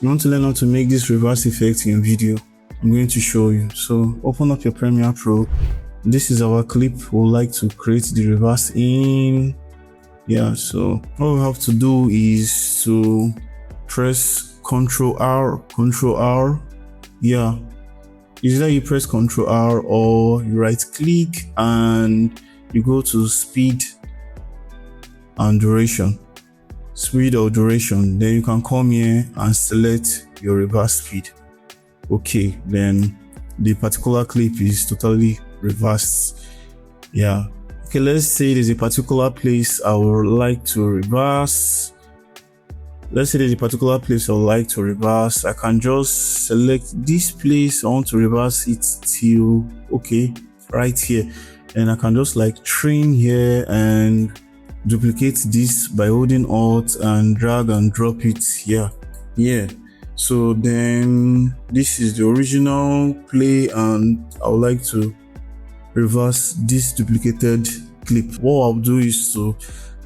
You want to learn how to make this reverse effect in video? I'm going to show you. So open up your Premiere Pro. This is our clip we'd like to create the reverse in. Yeah, so all we have to do is to press Ctrl R. Yeah, either you press Ctrl R or you right click and you go to speed and duration. Speed or duration, then you can come here and select your reverse speed. Okay, then the particular clip is totally reversed. Yeah, okay, let's say there's a particular place I would like to reverse. I can just select this place. I want to reverse it till, okay, right here, and I can just like trim here and duplicate this by holding Alt and drag and drop it here. Yeah, so then this is the original play and I would like to reverse this duplicated clip. What I'll do is to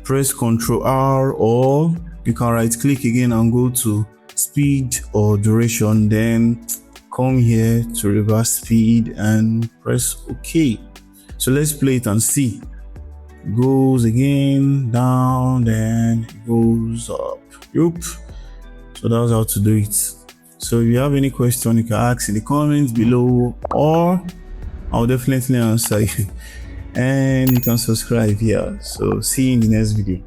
press Ctrl R, or you can right click again and go to speed or duration, then come here to reverse speed and press OK. So let's play it and see. It goes again down, then it goes up. Yup. So that's how to do it. So if you have any question, you can ask in the comments below, or I'll definitely answer you. And you can subscribe here. So see you in the next video.